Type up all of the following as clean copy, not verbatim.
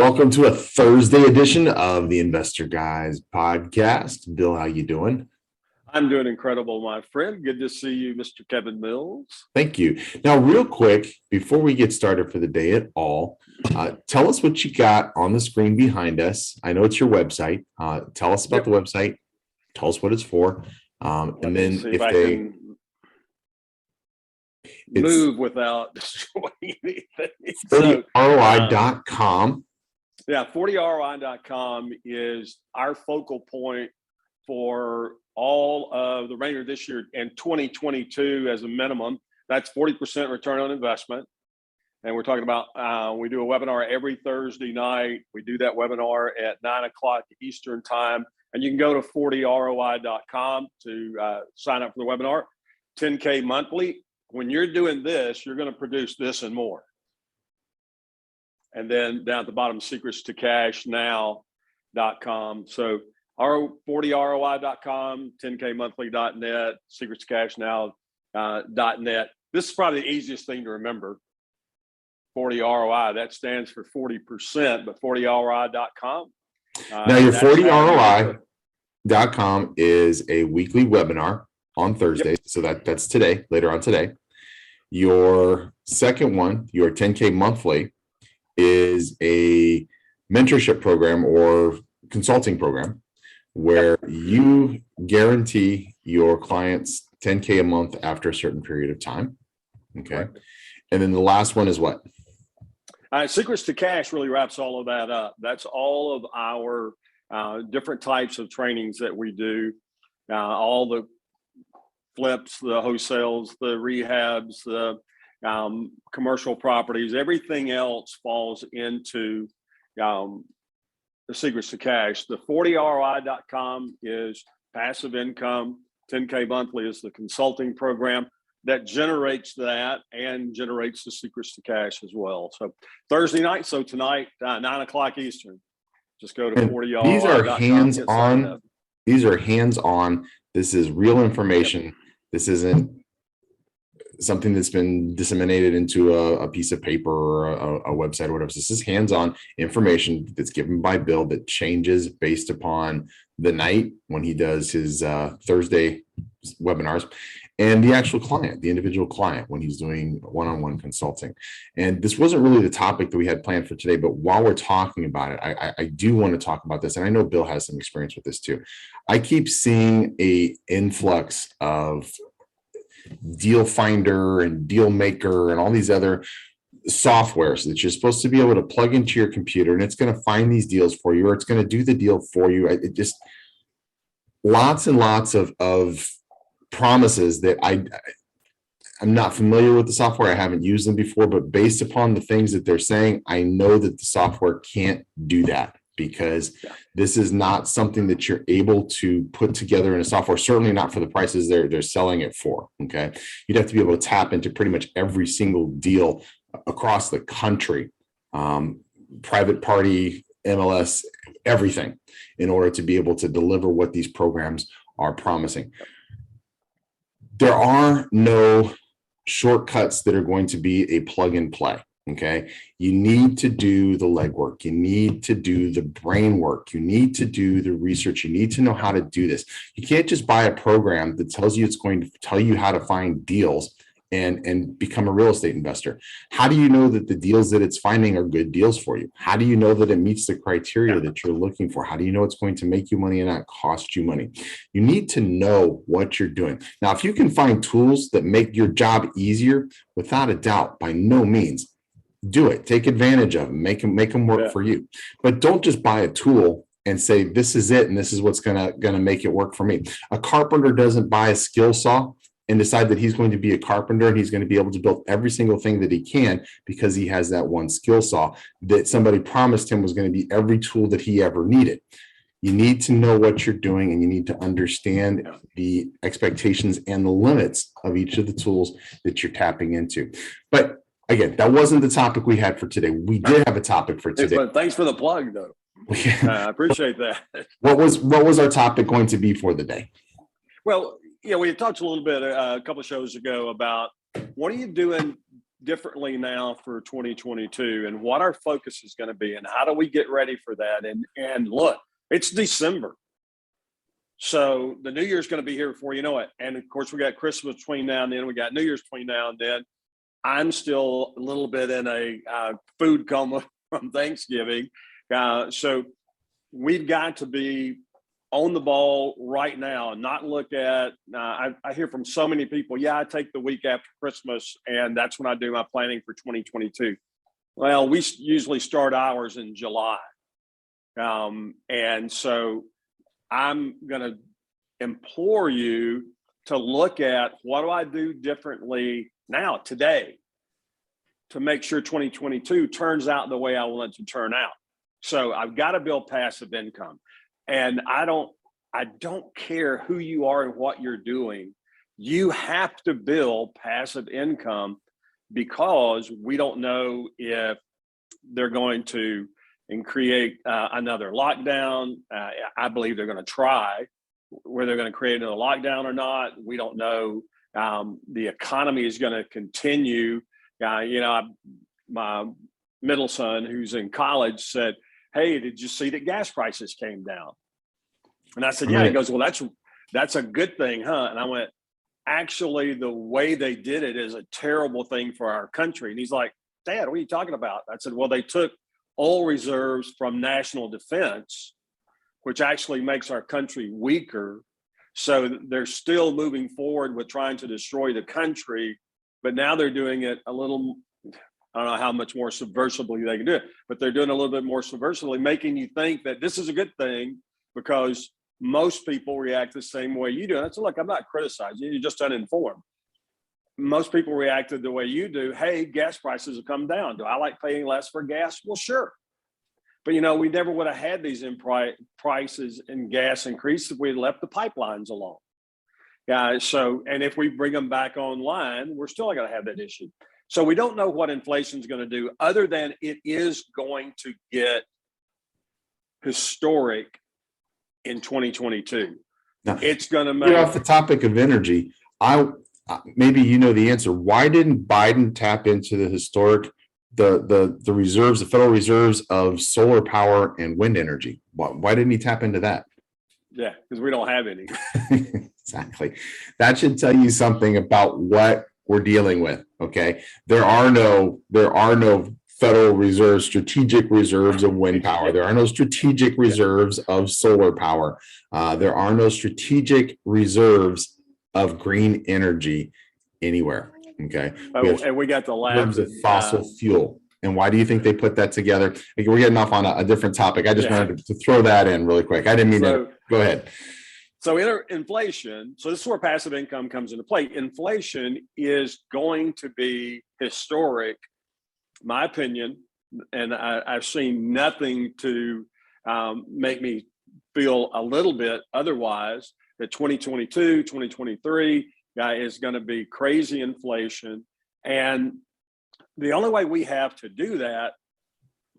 Welcome to a Thursday edition of the Investor Guys podcast. Bill, how you doing? I'm doing incredible, my friend. Good to see you, Mr. Kevin Mills. Thank you. Now, real quick, before we get started for the day at all, tell us what you got on the screen behind us. I know it's your website. Tell us about the website. Tell us what it's for. And then if they can move without destroying anything. 40ROI.com. Yeah, 40ROI.com is our focal point for all of the remainder of this year and 2022 as a minimum. That's 40% return on investment. And we're talking about, we do a webinar every Thursday night. We do that webinar at 9 o'clock Eastern time. And you can go to 40ROI.com to sign up for the webinar. 10K monthly. When you're doing this, you're going to produce this and more. And then down at the bottom, secretstocashnow.com. So 40ROI.com, 10kmonthly.net, secretstocashnow.net. This is probably the easiest thing to remember. 40 ROI, that stands for 40%, but 40ROI.com. Now, your 40ROI.com is a weekly webinar on Thursday. Yep. So that's today, later on today. Your second one, your 10K monthly, is a mentorship program or consulting program where you guarantee your clients 10K a month after a certain period of time. Okay. Right. And then the last one is what? Secrets to Cash really wraps all of that up. That's all of our different types of trainings that we do, all the flips, the wholesales, the rehabs, the commercial properties, everything else falls into the Secrets to Cash. The 40ROI.com is passive income. 10K monthly is the consulting program that generates that and generates the Secrets to Cash as well. So Thursday night, so tonight, 9 o'clock Eastern, just go to 40ROI.com. These are hands-on. These are hands-on. This is real information. This isn't something that's been disseminated into a piece of paper or a website or whatever. So this is hands-on information that's given by Bill that changes based upon the night when he does his Thursday webinars and the actual client, the individual client, when he's doing one-on-one consulting. And this wasn't really the topic that we had planned for today, but while we're talking about it, I do want to talk about this. And I know Bill has some experience with this too. I keep seeing a influx of Deal Finder and Deal Maker and all these other softwares that you're supposed to be able to plug into your computer, and it's going to find these deals for you, or it's going to do the deal for you. It just lots and lots of promises that I'm not familiar with the software. I haven't used them before, but based upon the things that they're saying, I know that the software can't do that, because this is not something that you're able to put together in a software, certainly not for the prices they're selling it for, okay? You'd have to be able to tap into pretty much every single deal across the country, private party, MLS, everything, in order to be able to deliver what these programs are promising. There are no shortcuts that are going to be a plug and play. Okay, you need to do the legwork. You need to do the brain work. You need to do the research. You need to know how to do this. You can't just buy a program that tells you it's going to tell you how to find deals and become a real estate investor. How do you know that the deals that it's finding are good deals for you? How do you know that it meets the criteria that you're looking for? How do you know it's going to make you money and not cost you money? You need to know what you're doing. Now, if you can find tools that make your job easier, without a doubt, by no means, do it. Take advantage of them. Make them work for you. But don't just buy a tool and say, this is it, and this is what's gonna make it work for me. A carpenter doesn't buy a skill saw and decide that he's going to be a carpenter and he's going to be able to build every single thing that he can because he has that one skill saw that somebody promised him was going to be every tool that he ever needed. You need to know what you're doing, and you need to understand the expectations and the limits of each of the tools that you're tapping into. But again, that wasn't the topic we had for today. We did have a topic for today. But thanks for the plug, though. I appreciate that. What was our topic going to be for the day? Well, we talked a little bit a couple of shows ago about what are you doing differently now for 2022 and what our focus is going to be and how do we get ready for that. And look, it's December. So the New Year's going to be here before you know it. And of course, we got Christmas between now and then. We got New Year's between now and then. I'm still a little bit in a food coma from Thanksgiving. So we've got to be on the ball right now and not look at, I hear from so many people, yeah, I take the week after Christmas and that's when I do my planning for 2022. Well, we usually start ours in July. And so I'm going to implore you to look at what do I do differently now, today, to make sure 2022 turns out the way I want it to turn out. So I've got to build passive income. And I don't care who you are and what you're doing. You have to build passive income because we don't know if they're going to create another lockdown. I believe they're going to try. Whether they're going to create another lockdown or not, we don't know. The economy is going to continue. My middle son, who's in college, said, "Hey, did you see that gas prices came down?" And I said, "Yeah." He goes, "Well, that's a good thing, huh?" And I went, "Actually, the way they did it is a terrible thing for our country." And he's like, "Dad, what are you talking about?" I said, "Well, they took oil reserves from national defense, which actually makes our country weaker. So they're still moving forward with trying to destroy the country, but now they're doing it a little, I don't know how much more subversively they can do it, but they're doing a little bit more subversively, making you think that this is a good thing because most people react the same way you do." And I said, "Look, I'm not criticizing you, you're just uninformed. Most people reacted the way you do. Hey, gas prices have come down. Do I like paying less for gas? Well, sure. But, we never would have had these prices in gas increase if we had left the pipelines alone." And if we bring them back online, we're still going to have that issue. So we don't know what inflation is going to do other than it is going to get historic in 2022. Now, It's going to make. Off the topic of energy, maybe you know the answer. Why didn't Biden tap into the historic, the reserves, the federal reserves of solar power and wind energy? Why didn't he tap into that? Yeah, because we don't have any. Exactly. That should tell you something about what we're dealing with. Okay, there are no Federal Reserve strategic reserves of wind power. There are no strategic reserves of solar power. There are no strategic reserves of green energy anywhere. Okay. And we got the labs of fossil fuel. And why do you think they put that together? We're getting off on a different topic. I just wanted to throw that in really quick. I didn't mean to. Go ahead. So inflation, so this is where passive income comes into play. Inflation is going to be historic, my opinion, and I've seen nothing to make me feel a little bit otherwise, that 2022, 2023 is going to be crazy inflation. And the only way we have to do that,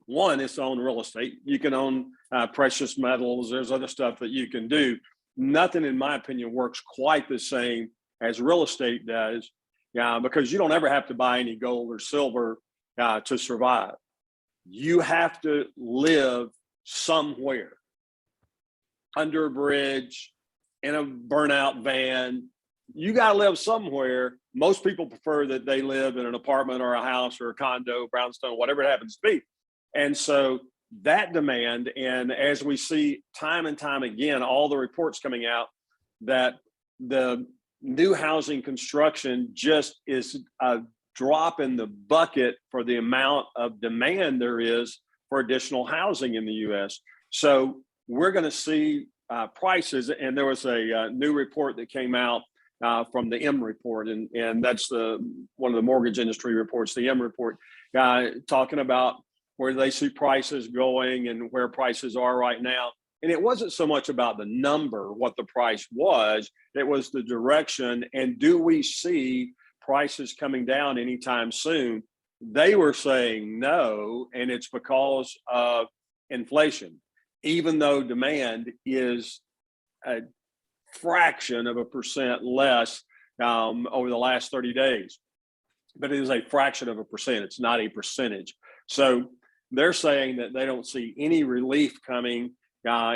one, is to own real estate. You can own precious metals. There's other stuff that you can do. Nothing, in my opinion, works quite the same as real estate does, because you don't ever have to buy any gold or silver to survive. You have to live somewhere, under a bridge, in a burnout van. You got to live somewhere. Most people prefer that they live in an apartment or a house or a condo, brownstone, whatever it happens to be. And so that demand, and as we see time and time again, all the reports coming out that the new housing construction just is a drop in the bucket for the amount of demand there is for additional housing in the U.S. So we're going to see prices, and there was a new report that came out from the M report, and that's one of the mortgage industry reports, the M report, talking about where they see prices going and where prices are right now. And it wasn't so much about the number, what the price was, it was the direction. And do we see prices coming down anytime soon? They were saying no, and it's because of inflation, even though demand is a fraction of a percent less over the last 30 days. but it is a fraction of a percent. It's not a percentage. So they're saying that they don't see any relief coming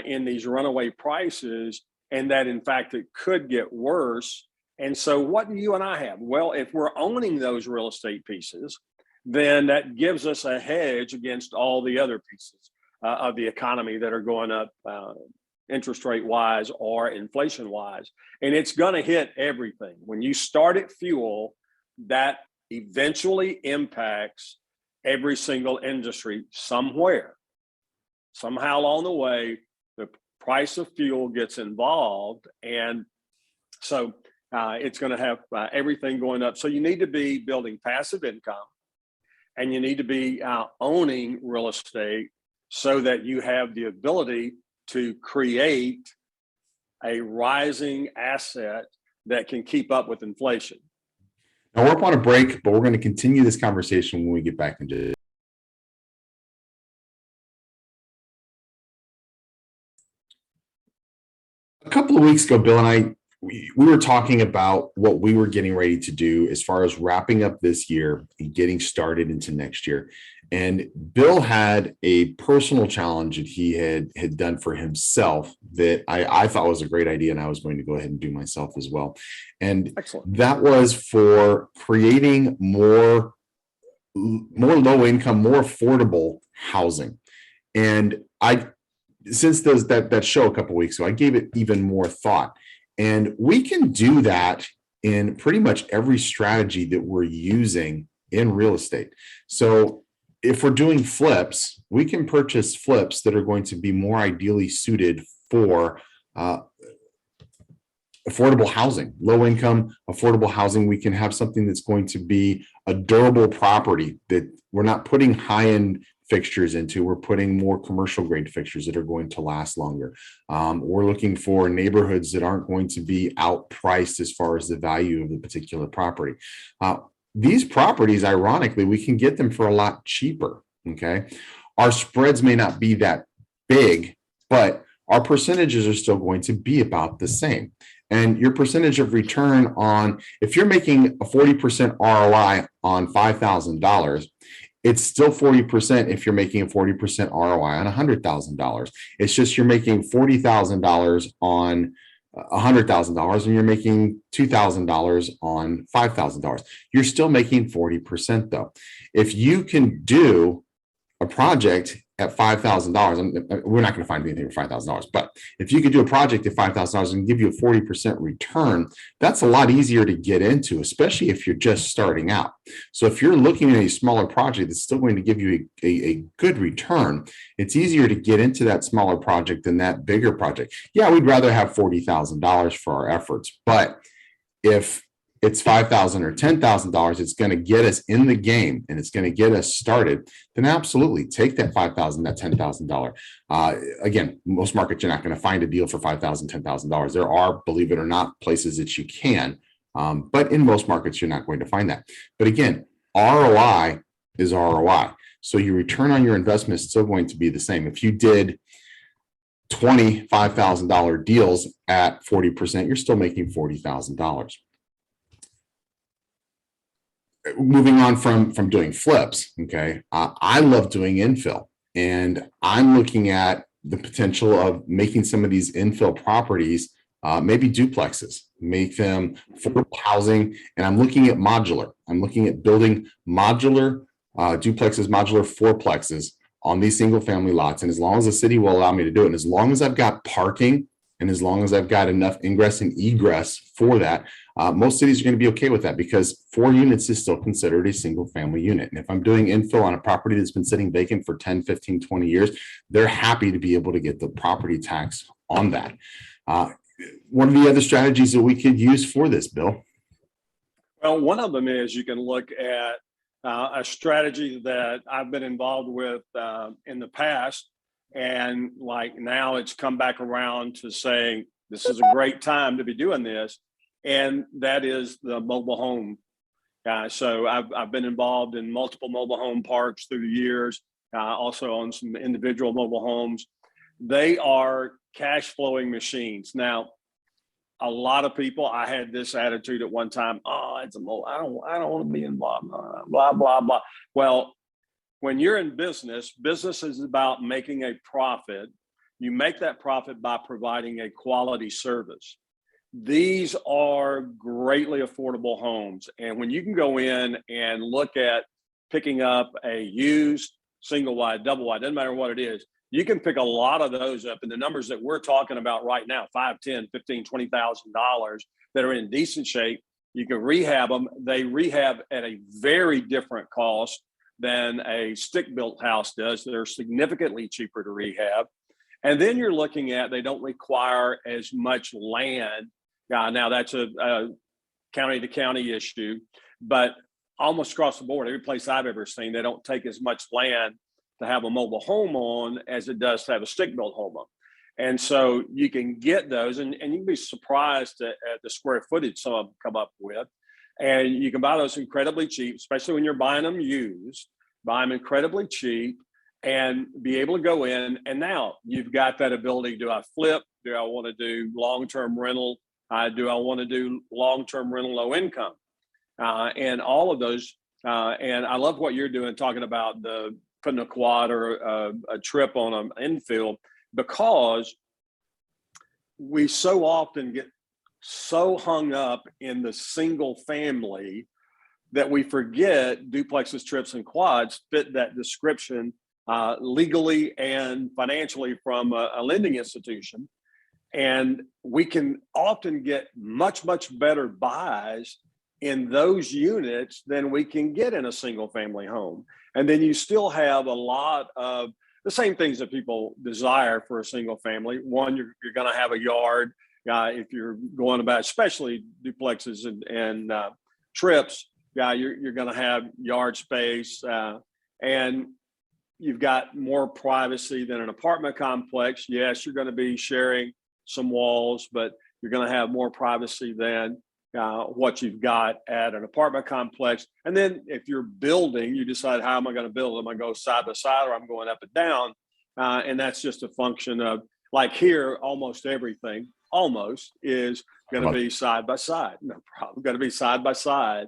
in these runaway prices, and that in fact it could get worse. And so what do you and I have? Well, if we're owning those real estate pieces, then that gives us a hedge against all the other pieces of the economy that are going up interest rate wise or inflation wise. And it's going to hit everything. When you start at fuel, that eventually impacts every single industry somewhere. Somehow along the way, the price of fuel gets involved. And so it's going to have everything going up. So you need to be building passive income, and you need to be owning real estate so that you have the ability to create a rising asset that can keep up with inflation. Now we're up on a break, but we're going to continue this conversation when we get back into it. A couple of weeks ago, Bill and I, we were talking about what we were getting ready to do as far as wrapping up this year and getting started into next year. And Bill had a personal challenge that he had done for himself that I thought was a great idea, and I was going to go ahead and do myself as well. And Excellent. That was for creating more low income, more affordable housing. And since that show a couple of weeks ago, I gave it even more thought. And we can do that in pretty much every strategy that we're using in real estate. So if we're doing flips, we can purchase flips that are going to be more ideally suited for affordable housing, low income, affordable housing. We can have something that's going to be a durable property that we're not putting high-end fixtures into. We're putting more commercial grade fixtures that are going to last longer. We're looking for neighborhoods that aren't going to be outpriced as far as the value of the particular property. These properties, ironically, we can get them for a lot cheaper. Okay. Our spreads may not be that big, but our percentages are still going to be about the same. And your percentage of return on, if you're making a 40% ROI on $5,000, it's still 40% if you're making a 40% ROI on $100,000. It's just you're making $40,000 on $100,000 and you're making $2,000 on $5,000. You're still making 40% though. If you can do a project at $5,000, we're not going to find anything for $5,000, but if you could do a project at $5,000 and give you a 40% return, that's a lot easier to get into, especially if you're just starting out. So if you're looking at a smaller project that's still going to give you a good return, it's easier to get into that smaller project than that bigger project. Yeah, we'd rather have $40,000 for our efforts, but if it's $5,000 or $10,000, it's going to get us in the game and it's going to get us started, then absolutely take that $5,000, that $10,000. Again, most markets, you're not going to find a deal for $5,000, $10,000. There are, believe it or not, places that you can, but in most markets, you're not going to find that. But again, ROI is ROI. So your return on your investment is still going to be the same. If you did $25,000 deals at 40%, you're still making $40,000. Moving on from doing flips, okay, I love doing infill, and I'm looking at the potential of making some of these infill properties, maybe duplexes, make them affordable housing, and I'm looking at modular. I'm looking at building modular duplexes, modular fourplexes on these single family lots, and as long as the city will allow me to do it, and as long as I've got parking, and as long as I've got enough ingress and egress for that, most cities are going to be okay with that because 4 units is still considered a single family unit. And if I'm doing infill on a property that's been sitting vacant for 10, 15, 20 years, they're happy to be able to get the property tax on that. What are the other strategies that we could use for this, Bill? Well, one of them is you can look at a strategy that I've been involved with in the past. And like now it's come back around to saying, this is a great time to be doing this. And that is the mobile home. So I've been involved in multiple mobile home parks through the years, also on some individual mobile homes. They are cash flowing machines. Now, a lot of people, I had this attitude at one time. Oh, it's a mole. I don't want to be involved. Blah, blah, blah. Well, when you're in business, business is about making a profit. You make that profit by providing a quality service. These are greatly affordable homes. And when you can go in and look at picking up a used single wide, double wide, doesn't matter what it is, you can pick a lot of those up. And the numbers that we're talking about right now, $5, $10, $15, $20,000 that are in decent shape, you can rehab them. They rehab at a very different cost than a stick-built house does. They're significantly cheaper to rehab. And then you're looking at, they don't require as much land. Now that's a county to county issue, but almost across the board, every place I've ever seen, they don't take as much land to have a mobile home on as it does to have a stick-built home on. And so you can get those, and you can be surprised at the square footage some of them come up with. And you can buy those incredibly cheap, especially when you're buying them used, buy them incredibly cheap and be able to go in. And now you've got that ability. Do I flip? Do I want to do long-term rental? Do I want to do long-term rental, low income? And all of those. And I love what you're doing, talking about the putting a quad or a trip on an infield, because we so often get so hung up in the single family that we forget duplexes, trips, and quads fit that description legally and financially from a lending institution. And we can often get much, much better buys in those units than we can get in a single family home. And then you still have a lot of the same things that people desire for a single family. One, you're going to have a yard. If you're going about, especially duplexes and trips, you're going to have yard space, and you've got more privacy than an apartment complex. Yes, you're going to be sharing some walls, but you're going to have more privacy than what you've got at an apartment complex. And then if you're building, you decide, how am I going to build? Am I go side by side, or I'm going up and down? And that's just a function of, like here, almost everything is going to be side by side. No problem. Going to be side by side.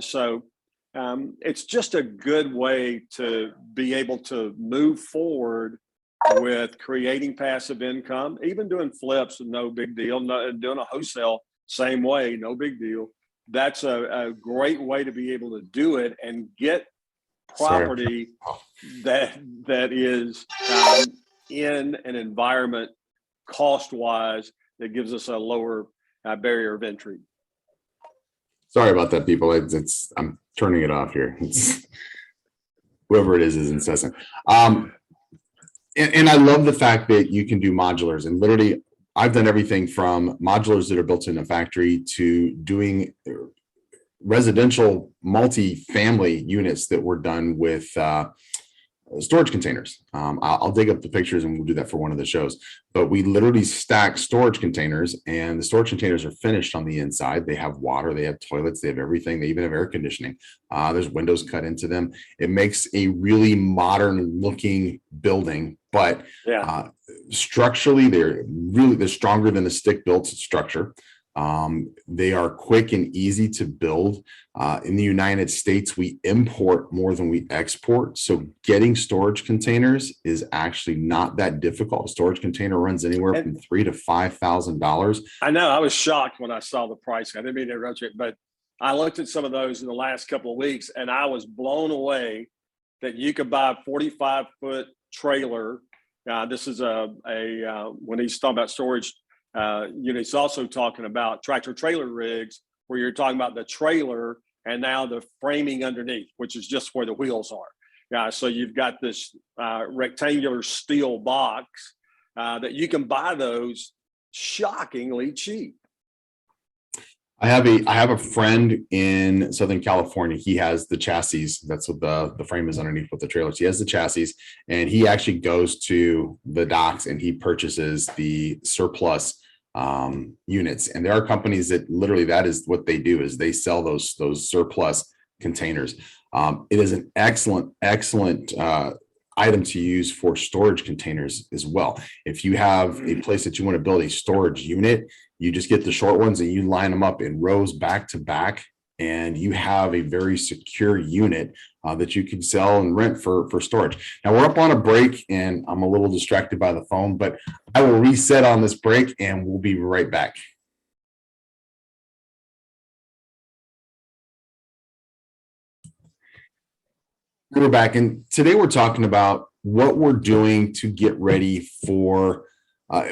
So it's just a good way to be able to move forward with creating passive income. Even doing flips, no big deal. Doing a wholesale, same way, no big deal. That's a great way to be able to do it and get property that is in an environment cost-wise that gives us a lower barrier of entry. Sorry about that, people. I'm turning it off here. Whoever it is incessant. And I love the fact that you can do modulars, and literally I've done everything from modulars that are built in a factory to doing residential multi-family units that were done with storage containers. I'll dig up the pictures and we'll do that for one of the shows. But we literally stack storage containers, and the storage containers are finished on the inside. They have water, they have toilets, they have everything. They even have air conditioning. There's windows cut into them. It makes a really modern looking building, but structurally, they're stronger than a stick built structure. They are quick and easy to build. In the United States, we import more than we export. So getting storage containers is actually not that difficult. A storage container runs anywhere from $3,000 to $5,000. I know. I was shocked when I saw the price. I didn't mean to interrupt you, but I looked at some of those in the last couple of weeks, and I was blown away that you could buy a 45-foot trailer. This is when he's talking about storage units, also talking about tractor trailer rigs, where you're talking about the trailer and now the framing underneath, which is just where the wheels are. So you've got this rectangular steel box that you can buy those shockingly cheap. I have a friend in Southern California. He has the chassis. That's what the frame is underneath with the trailers. He has the chassis, and he actually goes to the docks and he purchases the surplus units. And there are companies that literally, that is what they do, is they sell those surplus containers. It is an excellent item to use for storage containers as well. If you have a place that you want to build a storage unit, you just get the short ones and you line them up in rows back to back, and you have a very secure unit that you can sell and rent for storage. Now we're up on a break and I'm a little distracted by the phone, but I will reset on this break and we'll be right back. We're back, and today we're talking about what we're doing to get ready for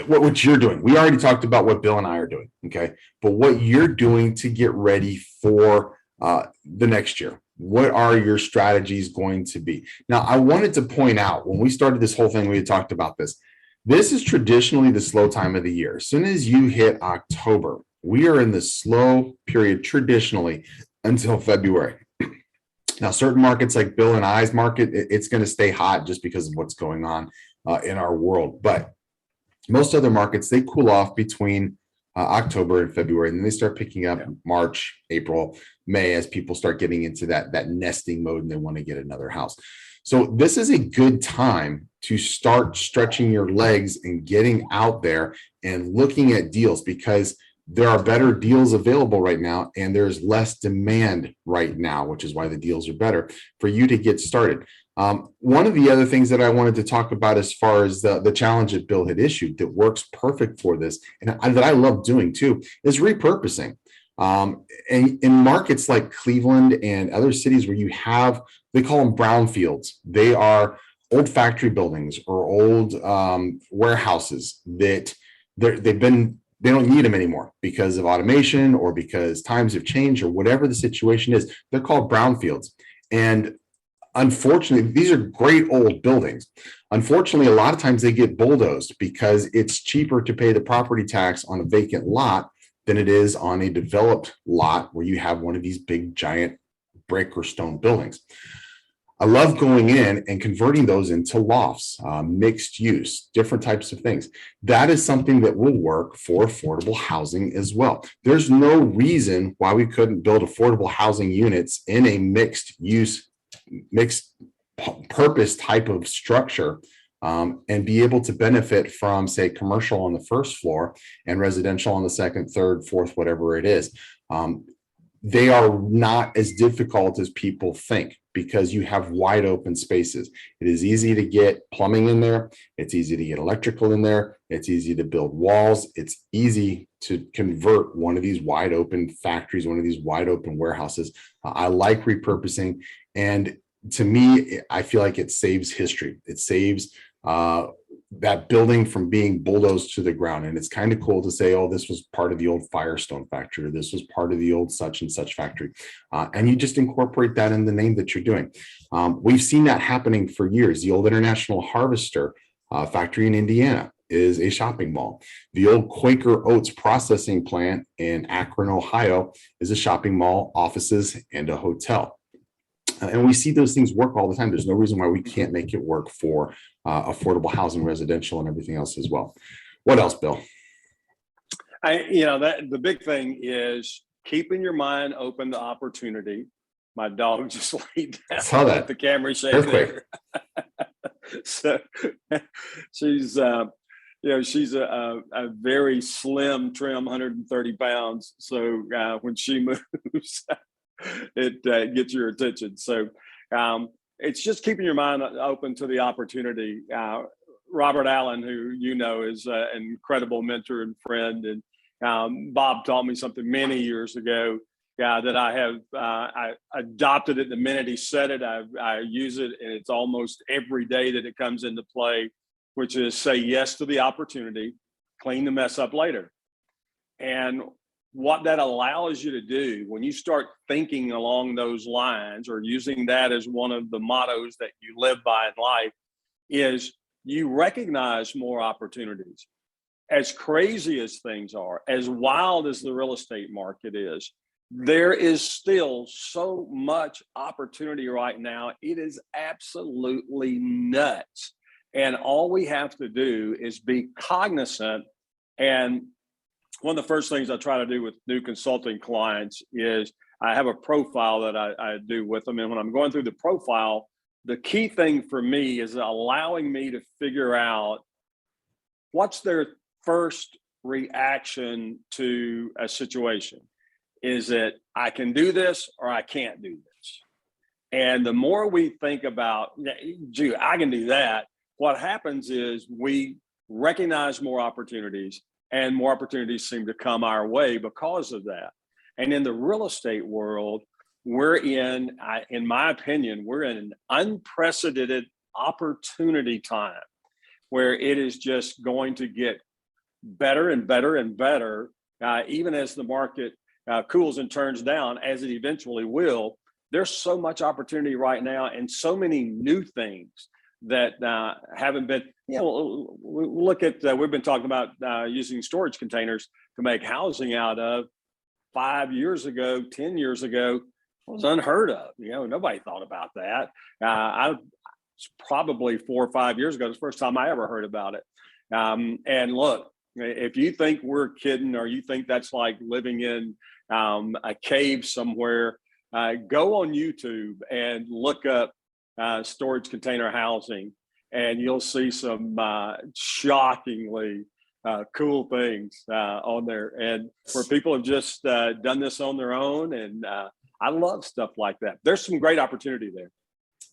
what you're doing. We already talked about what Bill and I are doing, okay? But what you're doing to get ready for the next year. What are your strategies going to be? Now, I wanted to point out, when we started this whole thing, we had talked about this. This is traditionally the slow time of the year. As soon as you hit October, we are in the slow period traditionally until February. Now, certain markets like Bill and I's market, it's going to stay hot just because of what's going on in our world. But most other markets, they cool off between October and February, and then they start picking up March, April, May, as people start getting into that nesting mode and they want to get another house. So this is a good time to start stretching your legs and getting out there and looking at deals, because there are better deals available right now, and there's less demand right now, which is why the deals are better for you to get started. One of the other things that I wanted to talk about as far as the challenge that Bill had issued that works perfect for this, and that I love doing too, is repurposing. And in markets like Cleveland and other cities where you have, they call them brownfields. They are old factory buildings or old warehouses that they don't need them anymore because of automation or because times have changed or whatever the situation is. They're called brownfields. And unfortunately, these are great old buildings. Unfortunately, a lot of times they get bulldozed because it's cheaper to pay the property tax on a vacant lot than it is on a developed lot where you have one of these big giant brick or stone buildings. I love going in and converting those into lofts, mixed use, different types of things. That is something that will work for affordable housing as well. There's no reason why we couldn't build affordable housing units in a mixed use, mixed purpose type of structure, and be able to benefit from, say, commercial on the first floor and residential on the second, third, fourth, whatever it is. They are not as difficult as people think because you have wide open spaces. It is easy to get plumbing in there. It's easy to get electrical in there. It's easy to build walls. It's easy to convert one of these wide open factories, one of these wide open warehouses. I like repurposing. And to me, I feel like it saves history. It saves that building from being bulldozed to the ground. And it's kind of cool to say, oh, this was part of the old Firestone factory, or this was part of the old such and such factory. And you just incorporate that in the name that you're doing. We've seen that happening for years. The old International Harvester factory in Indiana is a shopping mall. The old Quaker Oats processing plant in Akron, Ohio is a shopping mall, offices, and a hotel. And we see those things work all the time. There's no reason why we can't make it work for affordable housing, residential, and everything else as well. What else, Bill? The big thing is keeping your mind open to opportunity. My dog just laid down. I saw that. The camera shake Earthquake. So she's a very slim, trim, 130 pounds. So when she moves, it gets your attention. So it's just keeping your mind open to the opportunity. Robert Allen, who you know is an incredible mentor and friend, and Bob taught me something many years ago that I adopted it the minute he said it. I use it, and it's almost every day that it comes into play, which is say yes to the opportunity, clean the mess up later. And what that allows you to do when you start thinking along those lines, or using that as one of the mottos that you live by in life, is you recognize more opportunities. As crazy as things are, as wild as the real estate market is, there is still so much opportunity right now. It is absolutely nuts. And all we have to do is be cognizant. And one of the first things I try to do with new consulting clients is I have a profile that I do with them. And when I'm going through the profile, the key thing for me is allowing me to figure out what's their first reaction to a situation. Is it, I can do this or I can't do this? And the more we think about, gee, I can do that, what happens is we recognize more opportunities, and more opportunities seem to come our way because of that. And in the real estate world, we're in my opinion, we're in an unprecedented opportunity time where it is just going to get better and better and better, even as the market cools and turns down, as it eventually will. There's so much opportunity right now and so many new things that haven't been, look at, we've been talking about using storage containers to make housing out of. 5 years ago, 10 years ago, it was unheard of. Nobody thought about that. It's probably 4 or 5 years ago, the first time I ever heard about it. And look, if you think we're kidding, or you think that's like living in a cave somewhere, go on YouTube and look up storage container housing, and you'll see some shockingly cool things on there, and where people have just done this on their own. And I love stuff like that. There's some great opportunity there.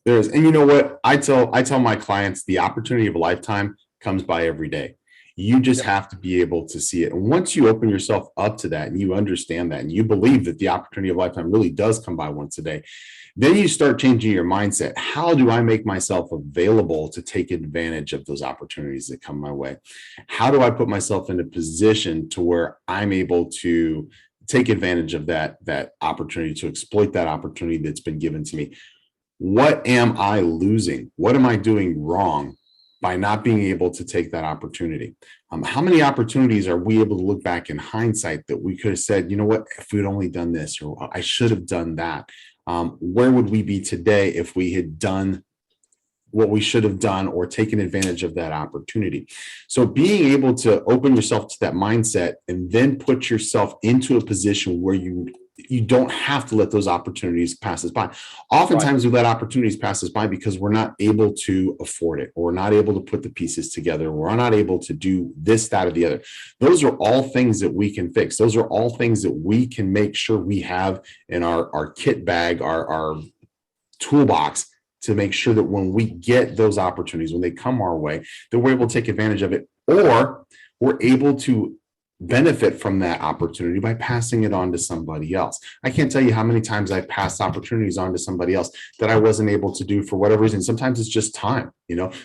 There is. And you know what? I tell my clients, the opportunity of a lifetime comes by every day. You just have to be able to see it. And once you open yourself up to that, and you understand that, and you believe that the opportunity of a lifetime really does come by once a day, then you start changing your mindset. How do I make myself available to take advantage of those opportunities that come my way? How do I put myself in a position to where I'm able to take advantage of that opportunity, to exploit that opportunity that's been given to me? What am I losing? What am I doing wrong by not being able to take that opportunity? How many opportunities are we able to look back in hindsight that we could have said, you know what, if we'd only done this, or I should have done that? Where would we be today if we had done what we should have done, or taken advantage of that opportunity? So being able to open yourself to that mindset, and then put yourself into a position where you don't have to let those opportunities pass us by. Oftentimes we let opportunities pass us by because we're not able to afford it, or we're not able to put the pieces together, or we're not able to do this, that, or the other. Those are all things that we can fix. Those are all things that we can make sure we have in our kit bag, our toolbox, to make sure that when we get those opportunities, when they come our way, that we're able to take advantage of it, or we're able to benefit from that opportunity by passing it on to somebody else. I can't tell you how many times I've passed opportunities on to somebody else that I wasn't able to do for whatever reason. Sometimes it's just time,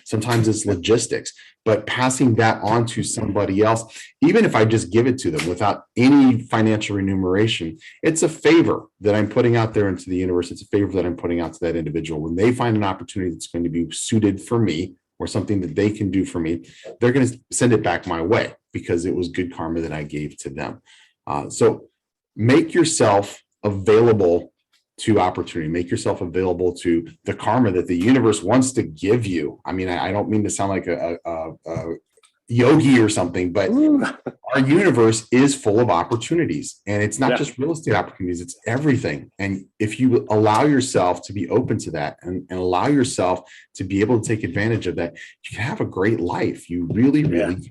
sometimes it's logistics, but passing that on to somebody else, even if I just give it to them without any financial remuneration, it's a favor that I'm putting out there into the universe. It's a favor that I'm putting out to that individual. When they find an opportunity that's going to be suited for me, or something that they can do for me, they're going to send it back my way, because it was good karma that I gave to them. So make yourself available to opportunity. Make yourself available to the karma that the universe wants to give you. I mean, I don't mean to sound like a yogi or something, but our universe is full of opportunities, and it's not just real estate opportunities, it's everything. And if you allow yourself to be open to that, and allow yourself to be able to take advantage of that, you can have a great life. You really can.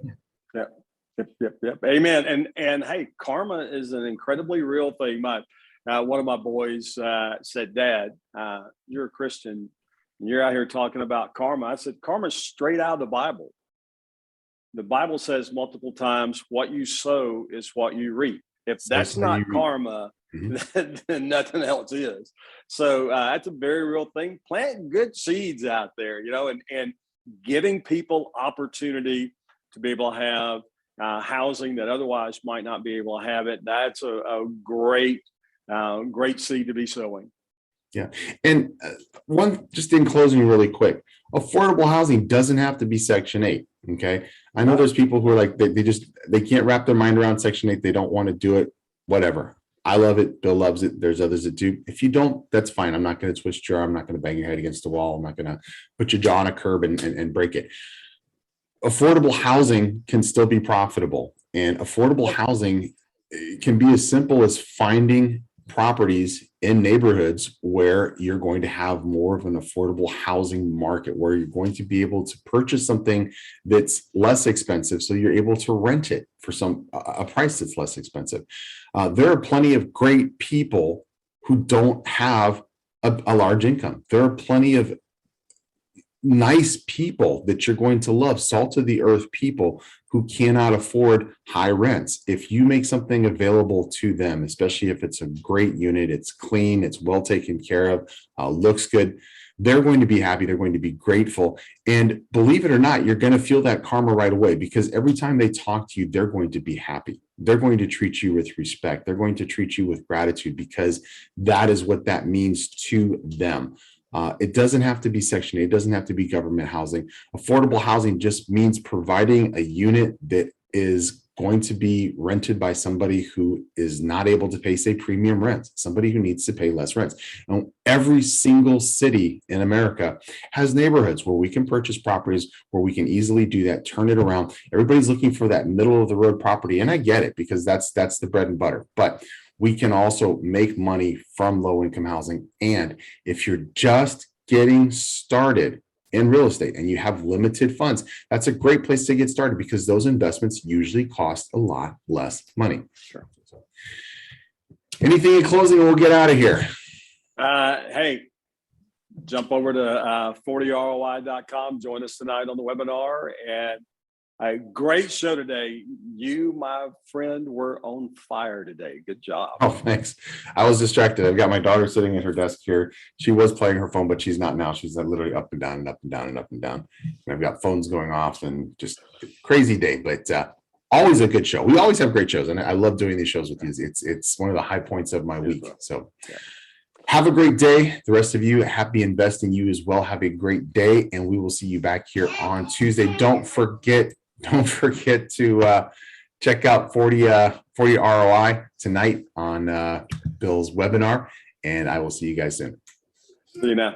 Yep. Amen. And hey, karma is an incredibly real thing. One of my boys said, "Dad, you're a Christian, and you're out here talking about karma." I said, "Karma's straight out of the Bible. The Bible says multiple times, what you sow is what you reap. If that's not karma, then nothing else is." So that's a very real thing. Planting good seeds out there, and giving people opportunity to be able to have housing that otherwise might not be able to have it. That's a great seed to be sowing. Yeah. And one, just in closing really quick, affordable housing doesn't have to be Section 8. Okay. I know there's people who are like, they can't wrap their mind around Section 8. They don't want to do it, whatever. I love it. Bill loves it. There's others that do. If you don't, that's fine. I'm not going to twist your arm. I'm not going to bang your head against the wall. I'm not going to put your jaw on a curb and break it. Affordable housing can still be profitable, and affordable housing can be as simple as finding properties in neighborhoods where you're going to have more of an affordable housing market, where you're going to be able to purchase something that's less expensive, so you're able to rent it for a price that's less expensive. There are plenty of great people who don't have a large income. There are plenty of nice people that you're going to love, salt of the earth people who cannot afford high rents. If you make something available to them, especially if it's a great unit, it's clean, it's well taken care of, looks good, they're going to be happy, they're going to be grateful. And believe it or not, you're going to feel that karma right away, because every time they talk to you, they're going to be happy. They're going to treat you with respect. They're going to treat you with gratitude, because that is what that means to them. It doesn't have to be Section 8. It doesn't have to be government housing. Affordable housing just means providing a unit that is going to be rented by somebody who is not able to pay, say, premium rent, somebody who needs to pay less rents. And every single city in America has neighborhoods where we can purchase properties where we can easily do that, turn it around. Everybody's looking for that middle of the road property. And I get it, because that's the bread and butter. But we can also make money from low income housing. And if you're just getting started in real estate and you have limited funds, that's a great place to get started, because those investments usually cost a lot less money. Sure. So, anything in closing, we'll get out of here. Hey, jump over to 40roi.com. Join us tonight on the webinar. And a great show today. You, my friend, were on fire today. Good job. Oh, thanks. I was distracted. I've got my daughter sitting at her desk here. She was playing her phone, but she's not now. She's literally up and down and up and down and up and down. And I've got phones going off, and just crazy day, but always a good show. We always have great shows, and I love doing these shows with you. It's one of the high points of my week. So have a great day. The rest of you, happy investing. You as well. Have a great day, and we will see you back here on Tuesday. Don't forget to check out 40 ROI tonight on Bill's webinar, and I will see you guys soon. See you now.